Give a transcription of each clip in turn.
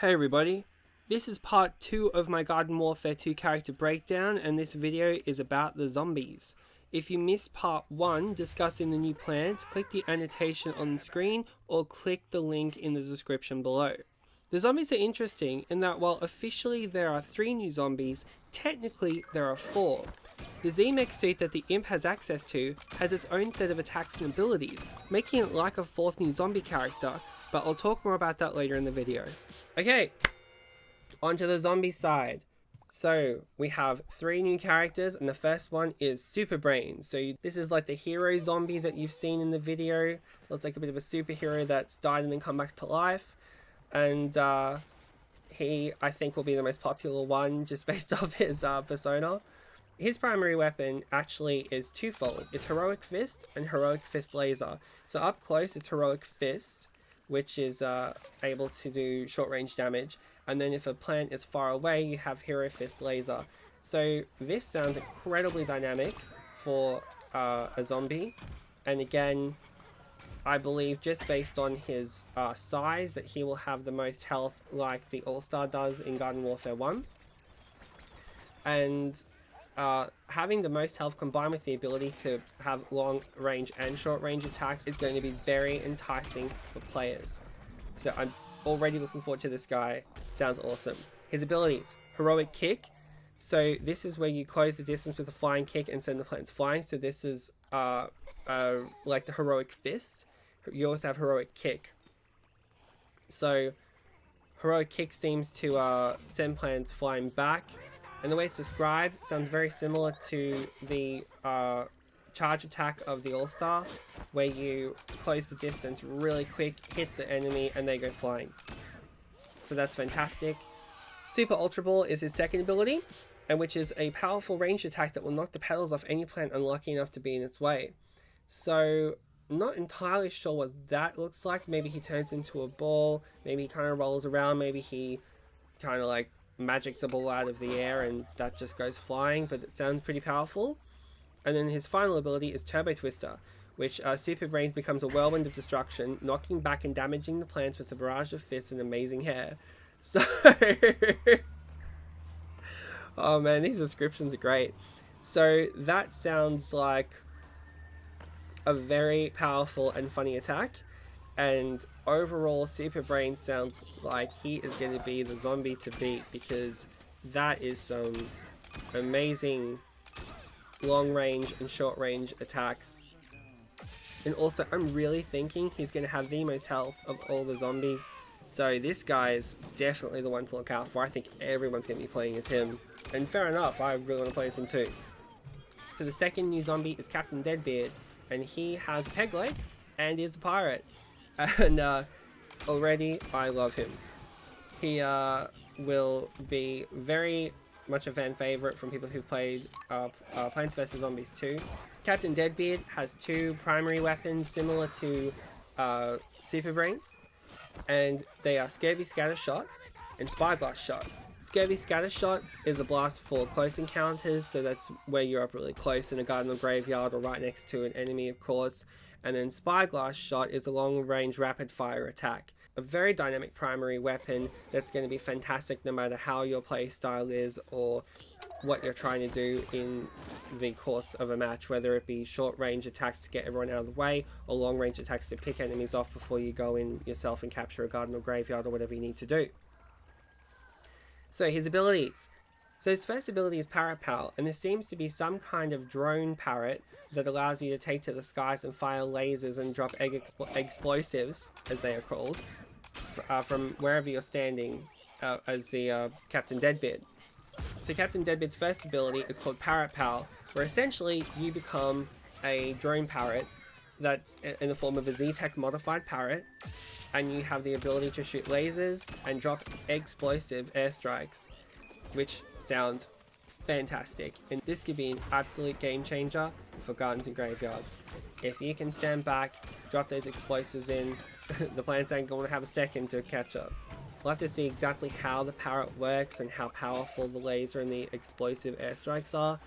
Hey everybody, this is part 2 of my Garden Warfare 2 character breakdown, and this video is about the zombies. If you missed part 1 discussing the new plants, click the annotation on the screen or click the link in the description below. The zombies are interesting in that while officially there are 3 new zombies, technically there are 4. The Z-Mech suit that the imp has access to has its own set of attacks and abilities, making it like a 4th new zombie character, but I'll talk more about that later in the video. Okay, onto the zombie side. So we have 3 new characters, and the first one is Super Brainz. So this is like the hero zombie that you've seen in the video. Looks like a bit of a superhero that's died and then come back to life. And he, I think, will be the most popular one just based off his persona. His primary weapon actually is twofold. It's Heroic Fist and Heroic Fist Laser. So up close it's Heroic Fist, which is able to do short range damage. And then if a plant is far away, you have Hero Fist Laser. So this sounds incredibly dynamic for a zombie. And again, I believe just based on his size that he will have the most health like the All-Star does in Garden Warfare 1. And having the most health combined with the ability to have long range and short range attacks is going to be very enticing for players. So I'm already looking forward to this guy. Sounds awesome. His abilities: Heroic Kick. So this is where you close the distance with a flying kick and send the plants flying. So this is like the Heroic Fist. You also have Heroic Kick. So Heroic Kick seems to send plants flying back. And the way it's described sounds very similar to the charge attack of the All-Star, where you close the distance really quick, hit the enemy, and they go flying. So that's fantastic. Super Ultra Ball is his second ability, and which is a powerful ranged attack that will knock the petals off any plant unlucky enough to be in its way. So not entirely sure what that looks like. Maybe he turns into a ball, maybe he kind of rolls around, maybe he kind of like magics a ball out of the air and that just goes flying, but it sounds pretty powerful. And then his final ability is Turbo Twister, which Super Brainz becomes a whirlwind of destruction, knocking back and damaging the plants with a barrage of fists and amazing hair. So oh man, these descriptions are great. So that sounds like a very powerful and funny attack. And overall, Super Brainz sounds like he is going to be the zombie to beat, because that is some amazing long range and short range attacks. And also, I'm really thinking he's going to have the most health of all the zombies. So this guy is definitely the one to look out for. I think everyone's going to be playing as him. And fair enough, I really want to play as him too. So the second new zombie is Captain Deadbeard. And he has a peg leg and is a pirate. And already I love him. He will be very much a fan favorite from people who've played Plants vs Zombies 2. Captain Deadbeard has 2 primary weapons similar to Super Brainz, and they are Scurvy Scatter Shot and Spyglass Shot. Scurvy Scatter Shot is a blast for close encounters, so that's where you're up really close in a garden or graveyard or right next to an enemy, of course. And then Spyglass Shot is a long-range rapid-fire attack. A very dynamic primary weapon that's going to be fantastic no matter how your play style is or what you're trying to do in the course of a match, whether it be short-range attacks to get everyone out of the way or long-range attacks to pick enemies off before you go in yourself and capture a garden or graveyard or whatever you need to do. So his abilities. So his first ability is Parrot Pal, and this seems to be some kind of drone parrot that allows you to take to the skies and fire lasers and drop explosives, as they are called, from wherever you're standing as the Captain Deadbeard. So Captain Deadbeard's first ability is called Parrot Pal, where essentially you become a drone parrot that's in the form of a Z-Tech modified parrot, and you have the ability to shoot lasers and drop explosive airstrikes, which sound fantastic. And this could be an absolute game changer for gardens and graveyards. If you can stand back, drop those explosives in, the plants ain't going to have a second to catch up. We'll have to see exactly how the parrot works and how powerful the laser and the explosive airstrikes are.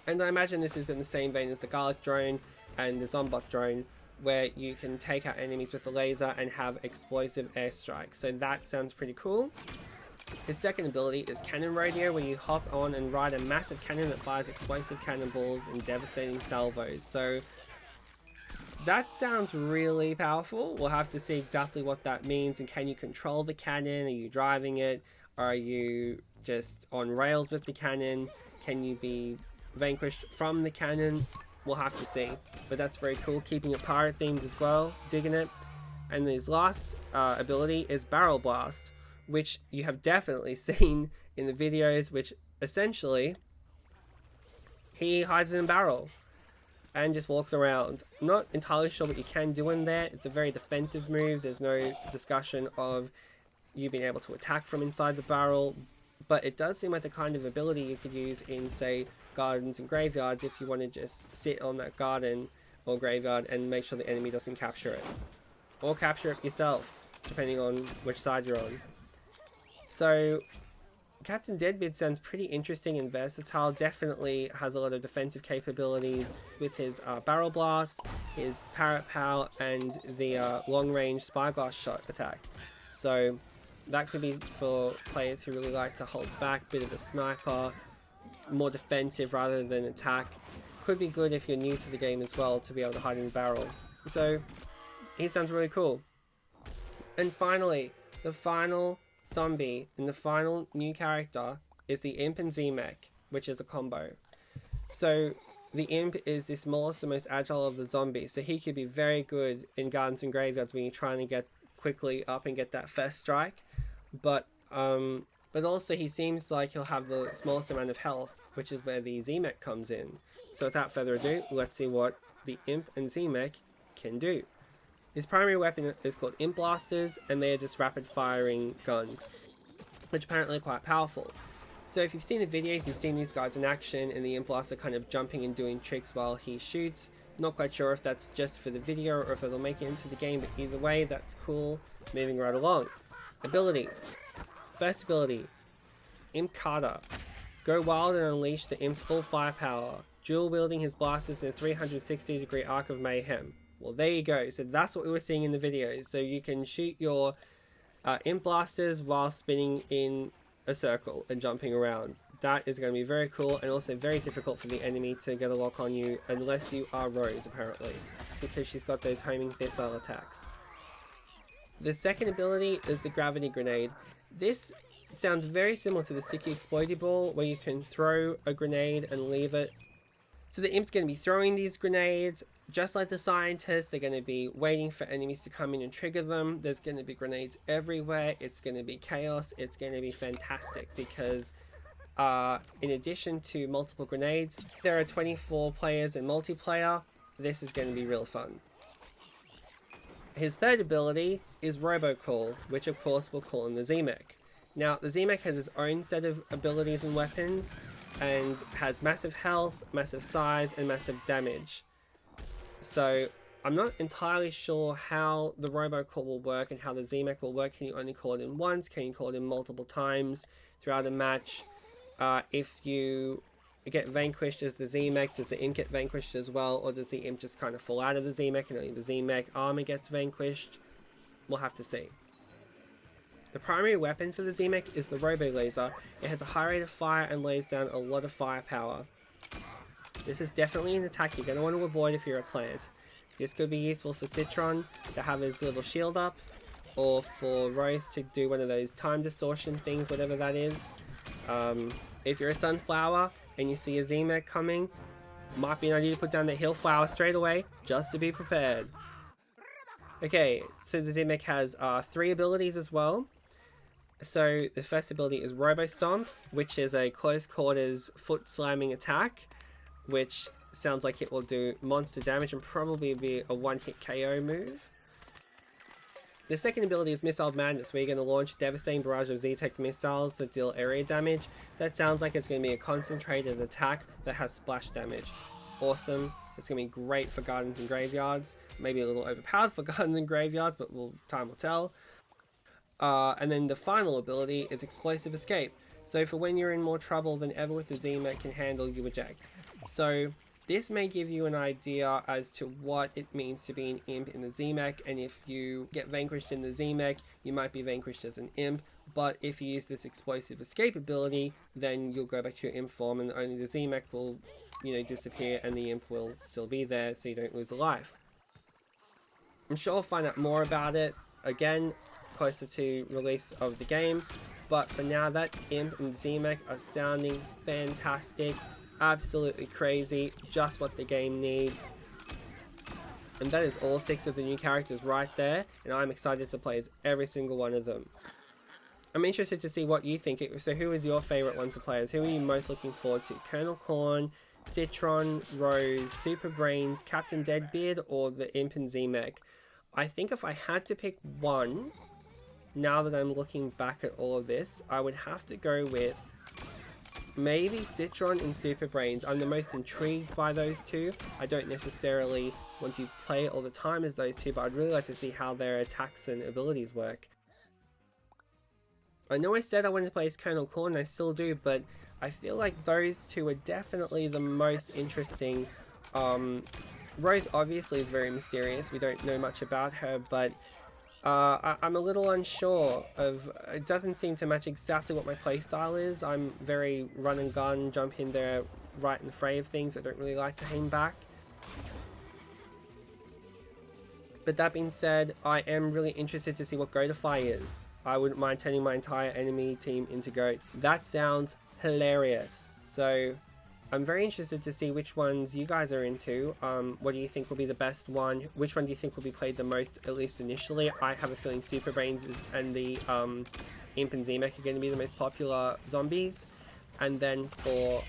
And I imagine this is in the same vein as the garlic drone and the zombot drone, where you can take out enemies with a laser and have explosive airstrikes. So that sounds pretty cool. His second ability is Cannon Rodeo, where you hop on and ride a massive cannon that fires explosive cannonballs and devastating salvos. So that sounds really powerful. We'll have to see exactly what that means, and can you control the cannon? Are you driving it? Are you just on rails with the cannon? Can you be vanquished from the cannon? We'll have to see. But that's very cool, keeping it pirate themed as well. Digging it. And his last ability is Barrel Blast, which you have definitely seen in the videos, which essentially he hides in a barrel and just walks around. I'm not entirely sure what you can do in there. It's a very defensive move. There's no discussion of you being able to attack from inside the barrel, but it does seem like the kind of ability you could use in, say, gardens and graveyards if you want to just sit on that garden or graveyard and make sure the enemy doesn't capture it. Or capture it yourself, depending on which side you're on. So Captain Deadbeard sounds pretty interesting and versatile. Definitely has a lot of defensive capabilities with his Barrel Blast, his Parrot Pow, and the long-range Spyglass Shot attack. So that could be for players who really like to hold back, bit of a sniper, more defensive rather than attack. Could be good if you're new to the game as well, to be able to hide in the barrel. So he sounds really cool. And finally, the final zombie and the final new character is the Imp and Z-Mech, which is a combo. So the Imp is the smallest and most agile of the zombies, so he could be very good in gardens and graveyards when you're trying to get quickly up and get that first strike. But also he seems like he'll have the smallest amount of health, which is where the Z-Mech comes in. So without further ado, let's see what the Imp and Z-Mech can do. His primary weapon is called Imp Blasters, and they are just rapid firing guns, which apparently are quite powerful. So if you've seen the videos, you've seen these guys in action, and the Imp Blaster kind of jumping and doing tricks while he shoots. Not quite sure if that's just for the video or if it'll make it into the game, but either way, that's cool. Moving right along. Abilities. First ability, Imp Carter. Go wild and unleash the Imp's full firepower, dual wielding his blasters in a 360-degree arc of mayhem. Well, there you go. So that's what we were seeing in the videos. So you can shoot your Imp Blasters while spinning in a circle and jumping around. That is going to be very cool, and also very difficult for the enemy to get a lock on you unless you are Rose, apparently, because she's got those homing fissile attacks. The second ability is the Gravity Grenade. This sounds very similar to the Sticky Exploity Ball, where you can throw a grenade and leave it. So the Imp's going to be throwing these grenades. Just like the scientists, they're going to be waiting for enemies to come in and trigger them. There's going to be grenades everywhere. It's going to be chaos. It's going to be fantastic because in addition to multiple grenades, there are 24 players in multiplayer. This is going to be real fun. His third ability is Robocall, which of course we'll call him the Z-Mech. Now, the Z-Mech has his own set of abilities and weapons, and has massive health, massive size, and massive damage. So I'm not entirely sure how the Robocall will work and how the Z-Mech will work. Can you only call it in once? Can you call it in multiple times throughout a match? If you get vanquished as the Z-Mech, does the Imp get vanquished as well? Or does the Imp just kind of fall out of the Z-Mech and only the Z-Mech armor gets vanquished? We'll have to see. The primary weapon for the Z-Mech is the Robo Laser. It has a high rate of fire and lays down a lot of firepower. This is definitely an attack you're going to want to avoid if you're a plant. This could be useful for Citron to have his little shield up, or for Rose to do one of those time distortion things, whatever that is. If you're a Sunflower and you see a Z-Mech coming, might be an idea to put down the Hill Flower straight away, just to be prepared. Okay, so the Z-Mech has 3 abilities as well. So the first ability is Robo Stomp, which is a close quarters foot slamming attack, which sounds like it will do monster damage and probably be a one-hit KO move. The second ability is Missile Madness, where you're going to launch a devastating barrage of Z-Tech missiles that deal area damage. That sounds like it's going to be a concentrated attack that has splash damage. Awesome. It's going to be great for gardens and graveyards. Maybe a little overpowered for gardens and graveyards, but time will tell. And then the final ability is Explosive Escape. So for when you're in more trouble than ever with the Z-Mech can handle, you eject. So This may give you an idea as to what it means to be an imp in the Z-Mech, and if you get vanquished in the Z-Mech, you might be vanquished as an imp, but if you use this explosive escape ability, then you'll go back to your imp form and only the Z-Mech will, disappear and the imp will still be there, so you don't lose a life. I'm sure I'll find out more about it, again, closer to release of the game, but for now, that imp and Z-Mech are sounding fantastic. Absolutely crazy, just what the game needs. And that is all 6 of the new characters right there, and I'm excited to play as every single one of them. I'm interested to see what you think. So who is your favourite one to play as? Who are you most looking forward to? Colonel Corn, Citron, Rose, Super Brainz, Captain Deadbeard, or the Imp and Z-Mech? I think if I had to pick one, now that I'm looking back at all of this, I would have to go with maybe Citron and Super Brainz. I'm the most intrigued by those two. I don't necessarily want to play it all the time as those two, but I'd really like to see how their attacks and abilities work. I know I said I wanted to play as Colonel Corn, and I still do, but I feel like those two are definitely the most interesting. Rose obviously is very mysterious. We don't know much about her, but I'm a little unsure of, it doesn't seem to match exactly what my playstyle is. I'm very run and gun, jump in there right in the fray of things. I don't really like to hang back. But that being said, I am really interested to see what Goatify is. I wouldn't mind turning my entire enemy team into goats. That sounds hilarious. So I'm very interested to see which ones you guys are into. What do you think will be the best one? Which one do you think will be played the most, at least initially? I have a feeling Super Brainz and the Imp and Z-Mech are going to be the most popular zombies. And then for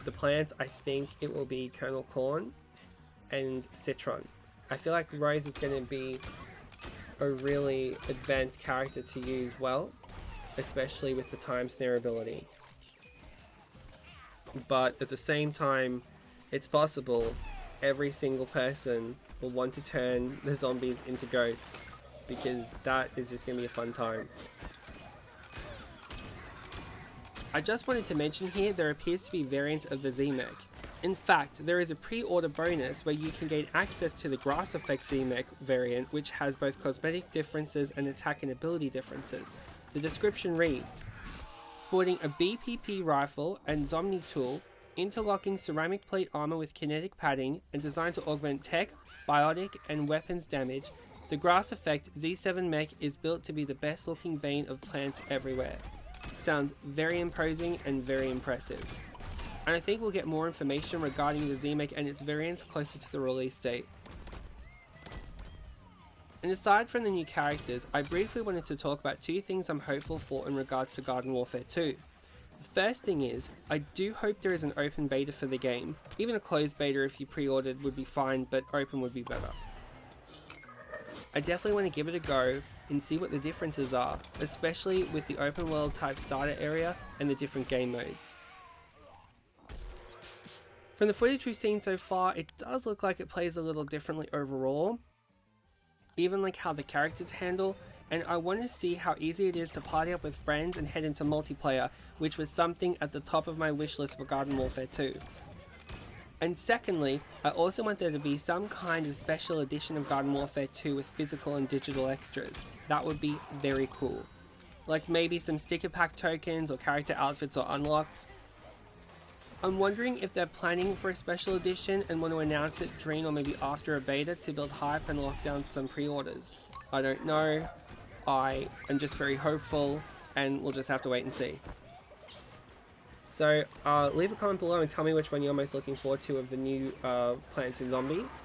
the plants, I think it will be Colonel Corn and Citron. I feel like Rose is going to be a really advanced character to use well, especially with the time snare ability. But at the same time, it's possible every single person will want to turn the zombies into goats, because that is just going to be a fun time. I just wanted to mention here, there appears to be variants of the Z-Mech. In fact, there is a pre-order bonus where you can gain access to the Grass Effect Z-Mech variant, which has both cosmetic differences and attack and ability differences. The description reads: sporting a BPP rifle and Zomni tool, interlocking ceramic plate armor with kinetic padding, and designed to augment tech, biotic, and weapons damage, the Grass Effect Z7 is built to be the best looking bane of plants everywhere. Sounds very imposing and very impressive. And I think we'll get more information regarding the Z-Mech and its variants closer to the release date. And aside from the new characters, I briefly wanted to talk about 2 things I'm hopeful for in regards to Garden Warfare 2. The first thing is, I do hope there is an open beta for the game. Even a closed beta if you pre-ordered would be fine, but open would be better. I definitely want to give it a go and see what the differences are, especially with the open world type starter area and the different game modes. From the footage we've seen so far, it does look like it plays a little differently overall, even like how the characters handle, and I want to see how easy it is to party up with friends and head into multiplayer, which was something at the top of my wish list for Garden Warfare 2. And secondly, I also want there to be some kind of special edition of Garden Warfare 2 with physical and digital extras. That would be very cool. Like maybe some sticker pack tokens or character outfits or unlocks. I'm wondering if they're planning for a special edition and want to announce it during or maybe after a beta to build hype and lock down some pre-orders. I don't know. I am just very hopeful, and we'll just have to wait and see. So leave a comment below and tell me which one you're most looking forward to of the new Plants and Zombies.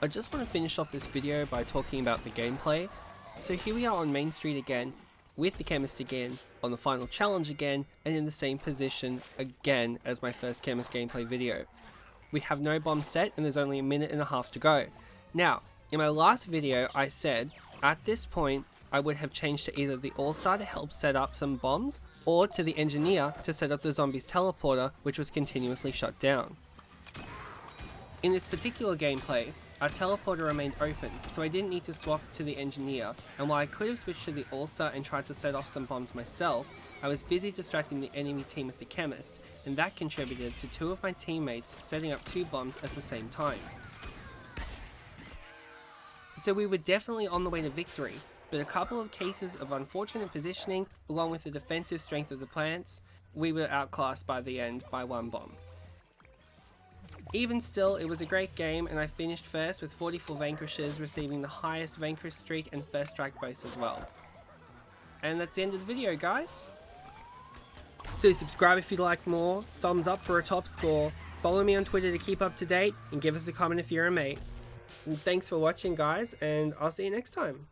I just want to finish off this video by talking about the gameplay. So here we are on Main Street again, with the Chemist again, on the final challenge again, and in the same position again as my first Chemist gameplay video. We have no bomb set and there's only a minute and a half to go. Now, in my last video I said, at this point I would have changed to either the All-Star to help set up some bombs, or to the Engineer to set up the zombies teleporter, which was continuously shut down. In this particular gameplay, our teleporter remained open, so I didn't need to swap to the Engineer, and while I could have switched to the All-Star and tried to set off some bombs myself, I was busy distracting the enemy team with the Chemist, and that contributed to 2 of my teammates setting up 2 bombs at the same time. So we were definitely on the way to victory, but a couple of cases of unfortunate positioning, along with the defensive strength of the plants, we were outclassed by the end by 1 bomb. Even still, it was a great game, and I finished first with 44 vanquishes, receiving the highest vanquish streak and first strike bonus as well. And that's the end of the video, guys. So subscribe if you'd like more, thumbs up for a top score, follow me on Twitter to keep up to date, and give us a comment if you're a mate. And thanks for watching, guys, and I'll see you next time.